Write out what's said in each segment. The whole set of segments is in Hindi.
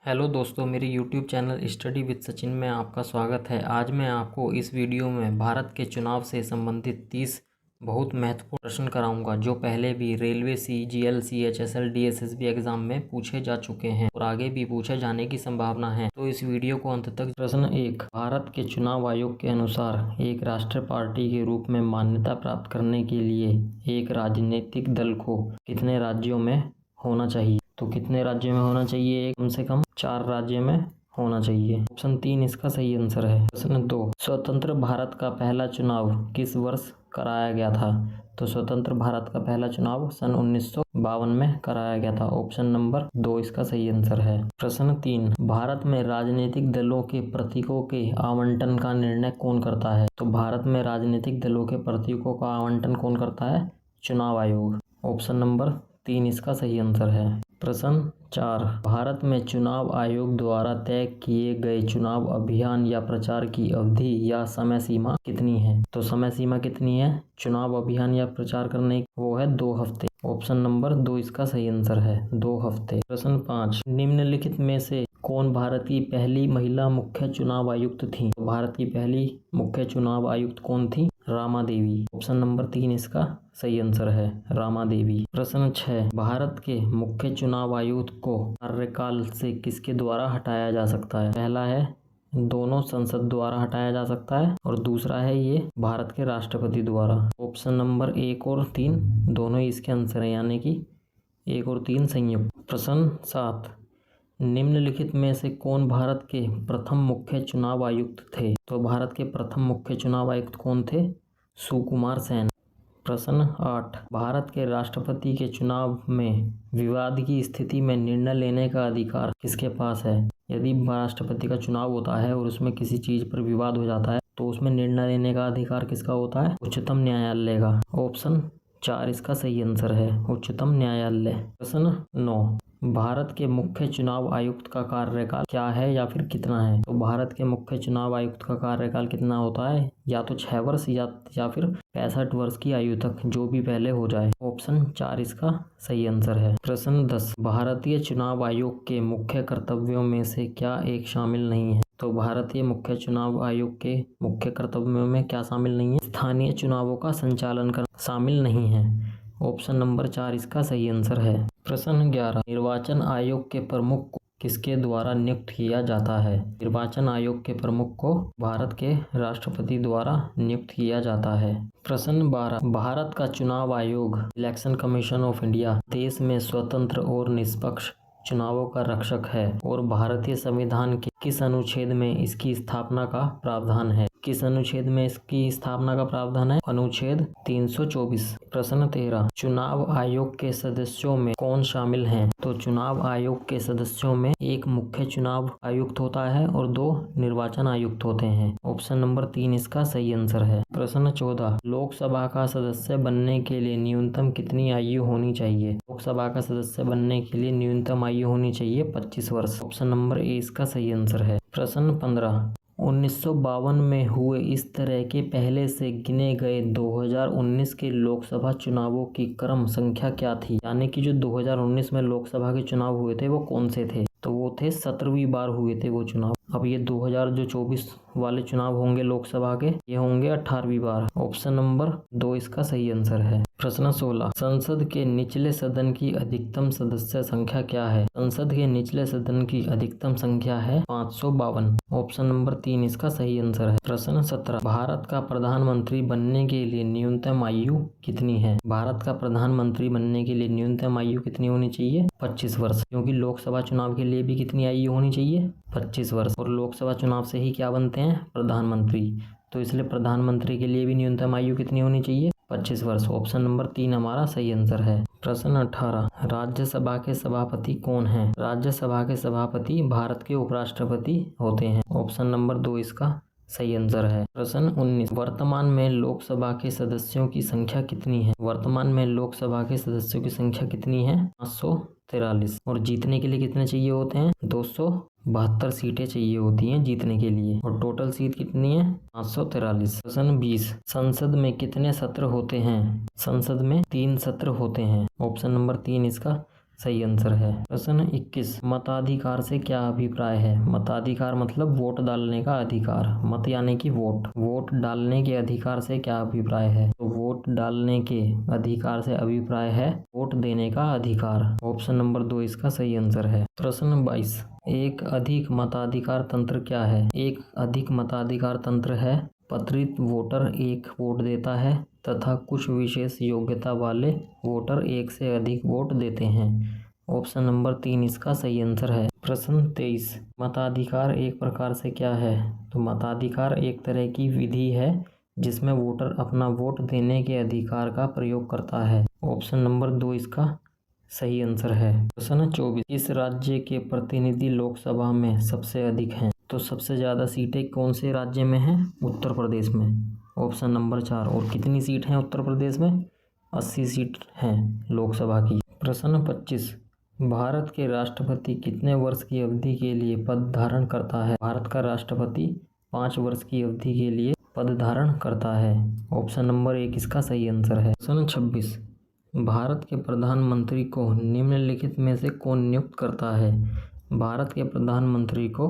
हेलो दोस्तों, मेरे YouTube channel study with Sachin में आपका स्वागत है। आज मैं आपको इस वीडियो में भारत के चुनाव से संबंधित 30 बहुत महत्वपूर्ण प्रश्न कराऊंगा जो पहले भी railway, CGL, CHSL, DSSB exam में पूछे जा चुके हैं और आगे भी पूछे जाने की संभावना है। तो इस वीडियो को अंत तक। प्रश्न 1, भारत के चुनाव आयोग के अनुसार एक राष्ट्रीय पार्टी के रूप में मान्यता प्राप्त करने के लिए एक राजनीतिक दल को कितने राज्यों में होना चाहिए? तो कितने राज्यों में होना चाहिए? कम से कम 4 राज्यों में होना चाहिए। ऑप्शन 3 इसका सही आंसर है। प्रश्न 2, स्वतंत्र भारत का पहला चुनाव किस वर्ष कराया गया था? तो स्वतंत्र भारत का पहला चुनाव सन 1952 में कराया गया था। ऑप्शन नंबर 2 इसका सही आंसर है। प्रश्न 3, भारत में राजनीतिक दलों के प्रतीकों के आवंटन का निर्णय कौन करता है? तो भारत में राजनीतिक दलों के प्रतीकों का आवंटन कौन करता है? चुनाव आयोग। ऑप्शन नंबर 3 इसका सही आंसर है। प्रश्न 4, भारत में चुनाव आयोग द्वारा तय किए गए चुनाव अभियान या प्रचार की अवधि या समय सीमा कितनी है? तो समय सीमा कितनी है चुनाव अभियान या प्रचार करने की? वो है 2 हफ्ते। ऑप्शन नंबर 2 इसका सही आंसर है, 2 हफ्ते। प्रश्न 5, निम्नलिखित में से कौन भारत की पहली महिला मुख्य चुनाव आयुक्त थी? तो भारत की पहली मुख्य चुनाव आयुक्त कौन थी? रामा देवी। ऑप्शन नंबर 3 इसका सही आंसर है, रामा देवी। प्रश्न 6, भारत के मुख्य चुनाव आयुक्त को कार्यकाल से किसके द्वारा हटाया जा सकता है? पहला है दोनों संसद द्वारा हटाया जा सकता है और दूसरा है ये भारत के राष्ट्रपति द्वारा। ऑप्शन नंबर 1 और 3 दोनों ही इसके आंसर है, यानी कि 1 और 3 संयुक्त। प्रश्न 7, निम्नलिखित में से कौन भारत के प्रथम मुख्य चुनाव आयुक्त थे? तो भारत के प्रथम मुख्य चुनाव आयुक्त कौन थे? सुकुमार सेन। प्रश्न 8, भारत के राष्ट्रपति के चुनाव में विवाद की स्थिति में निर्णय लेने का अधिकार किसके पास है? यदि राष्ट्रपति का चुनाव होता है और उसमें किसी चीज पर विवाद हो जाता है तो उसमें निर्णय लेने का अधिकार किसका होता है? उच्चतम न्यायालय का। ऑप्शन 4 इसका सही आंसर है, उच्चतम न्यायालय। प्रश्न 9, भारत के मुख्य चुनाव आयुक्त का कार्यकाल क्या है या फिर कितना है? तो भारत के मुख्य चुनाव आयुक्त का कार्यकाल कितना होता है? या तो 6 वर्ष या फिर 65 वर्ष की आयु तक, जो भी पहले हो जाए। ऑप्शन 4 इसका सही आंसर है। प्रश्न 10, भारतीय चुनाव आयोग के मुख्य कर्तव्यों में से क्या एक शामिल नहीं है? तो भारतीय मुख्य चुनाव आयोग के मुख्य कर्तव्यों में क्या शामिल नहीं है? स्थानीय चुनावों का संचालन करना शामिल नहीं है। ऑप्शन नंबर 4 इसका सही आंसर है। प्रश्न 11, निर्वाचन आयोग के प्रमुख को किसके द्वारा नियुक्त किया जाता है? निर्वाचन आयोग के प्रमुख को भारत के राष्ट्रपति द्वारा नियुक्त किया जाता है। प्रश्न 12, भारत का चुनाव आयोग इलेक्शन कमीशन ऑफ इंडिया देश में स्वतंत्र और निष्पक्ष चुनावों का रक्षक है और भारतीय संविधान के किस अनुच्छेद में इसकी स्थापना का प्रावधान है? किस अनुच्छेद में इसकी स्थापना का प्रावधान है? अनुच्छेद 324। प्रश्न 13, चुनाव आयोग के सदस्यों में कौन शामिल हैं? तो चुनाव आयोग के सदस्यों में एक मुख्य चुनाव आयुक्त होता है और 2 निर्वाचन आयुक्त होते हैं। ऑप्शन नंबर 3 इसका सही आंसर है। प्रश्न 14, लोकसभा का सदस्य बनने के लिए न्यूनतम कितनी आयु होनी चाहिए? लोकसभा का सदस्य बनने के लिए न्यूनतम आयु होनी चाहिए 25 वर्ष। ऑप्शन नंबर ए इसका सही आंसर है। प्रश्न 15, 1952 में हुए इस तरह के पहले से गिने गए 2019 के लोकसभा चुनावों की क्रम संख्या क्या थी? यानी कि जो 2019 में लोकसभा के चुनाव हुए थे वो कौन से थे? तो वो थे 17वीं बार हुए थे वो चुनाव। अब ये 2024 वाले चुनाव होंगे लोकसभा के, ये होंगे 18वीं बार। ऑप्शन नंबर 2 इसका सही आंसर है। प्रश्न 16, संसद के निचले सदन की अधिकतम सदस्य संख्या क्या है? संसद के निचले सदन की अधिकतम संख्या है 552। ऑप्शन नंबर 3 इसका सही आंसर है। प्रश्न 17, भारत का प्रधानमंत्री बनने के लिए न्यूनतम आयु कितनी है? भारत का प्रधानमंत्री बनने के लिए न्यूनतम आयु कितनी होनी चाहिए? 25 वर्ष, क्योंकि लोकसभा चुनाव के लिए भी कितनी आयु होनी चाहिए? 25 वर्ष। और लोकसभा चुनाव से ही क्या बनते हैं? प्रधानमंत्री। तो इसलिए प्रधानमंत्री के लिए भी न्यूनतम आयु कितनी होनी चाहिए? 25 वर्ष। ऑप्शन नंबर 3 हमारा सही आंसर है। प्रश्न 18, राज्यसभा के सभापति कौन हैं? राज्यसभा के सभापति भारत के उपराष्ट्रपति होते हैं। ऑप्शन नंबर 2 इसका सही आंसर है। प्रश्न 19, वर्तमान में लोकसभा के सदस्यों की संख्या कितनी है? वर्तमान में लोकसभा के सदस्यों की संख्या कितनी है? 543। और जीतने के लिए कितने चाहिए होते हैं? 272 सीटें चाहिए होती हैं जीतने के लिए, और टोटल सीट कितनी है? 543। प्रश्न 20, संसद में कितने सत्र होते हैं? संसद में 3 सत्र होते हैं। ऑप्शन नंबर 3 इसका सही आंसर है। प्रश्न 21, मताधिकार से क्या अभिप्राय है? मताधिकार मतलब वोट डालने का अधिकार। मत यानी कि वोट, वोट डालने के अधिकार से क्या अभिप्राय है? तो वोट डालने के अधिकार से अभिप्राय है वोट देने का अधिकार। ऑप्शन नंबर 2 इसका सही आंसर है। प्रश्न 22, एक अधिक मताधिकार तंत्र क्या है? एक अधिक मताधिकार तंत्र है पत्रित वोटर एक वोट देता है तथा कुछ विशेष योग्यता वाले वोटर एक से अधिक वोट देते हैं। ऑप्शन नंबर 3 इसका सही आंसर है। प्रश्न 23, मताधिकार एक प्रकार से क्या है? तो मताधिकार एक तरह की विधि है जिसमें वोटर अपना वोट देने के अधिकार का प्रयोग करता है। ऑप्शन नंबर 2 इसका सही आंसर है। प्रश्न 24, इस राज्य के प्रतिनिधि लोकसभा में सबसे अधिक हैं? तो सबसे ज़्यादा सीटें कौन से राज्य में हैं? उत्तर प्रदेश में। Option number 4। और कितनी सीट हैं उत्तर प्रदेश में? 80 सीट हैं लोकसभा की। प्रश्न 25, भारत के राष्ट्रपति कितने वर्ष की अवधि के लिए पद धारण करता है? भारत का राष्ट्रपति 5 वर्ष की अवधि के लिए पद धारण करता है। ऑप्शन नंबर 1 इसका सही आंसर है। प्रश्न 26, भारत के प्रधानमंत्री को निम्नलिखित में से कौन नियुक्त करता है? भारत के प्रधानमंत्री को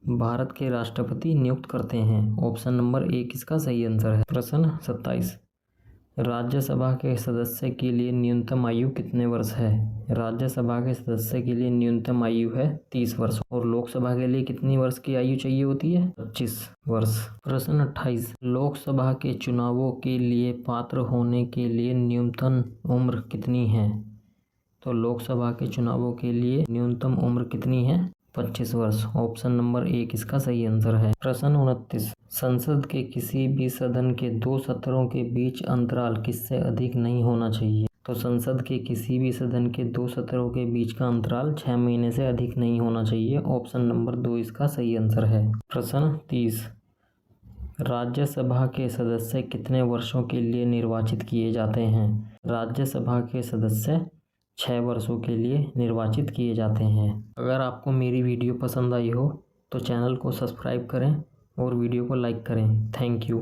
भारत के राष्ट्रपति नियुक्त करते हैं। ऑप्शन नंबर 1 इसका सही आंसर है। प्रश्न 27, राज्यसभा के सदस्य के लिए न्यूनतम आयु कितने वर्ष है? राज्यसभा के सदस्य के लिए न्यूनतम आयु है 30 वर्ष। और लोकसभा के लिए कितनी वर्ष की आयु चाहिए होती है? 25 वर्ष। प्रश्न 28, लोकसभा के चुनावों के लिए पात्र होने के लिए न्यूनतम उम्र कितनी है? तो लोकसभा के चुनावों के लिए न्यूनतम उम्र कितनी है? 25 वर्ष। ऑप्शन नंबर 1 इसका सही आंसर है। प्रश्न 29, संसद के किसी भी सदन के 2 सत्रों के बीच अंतराल किससे अधिक नहीं होना चाहिए? तो संसद के किसी भी सदन के 2 सत्रों के बीच का अंतराल 6 महीने से अधिक नहीं होना चाहिए। ऑप्शन नंबर 2 इसका सही आंसर है। प्रश्न 30, राज्यसभा के सदस्य कितने वर्षों के लिए निर्वाचित किए जाते हैं? राज्यसभा के सदस्य 6 वर्षों के लिए निर्वाचित किए जाते हैं। अगर आपको मेरी वीडियो पसंद आई हो तो चैनल को सब्सक्राइब करें और वीडियो को लाइक करें। Thank you.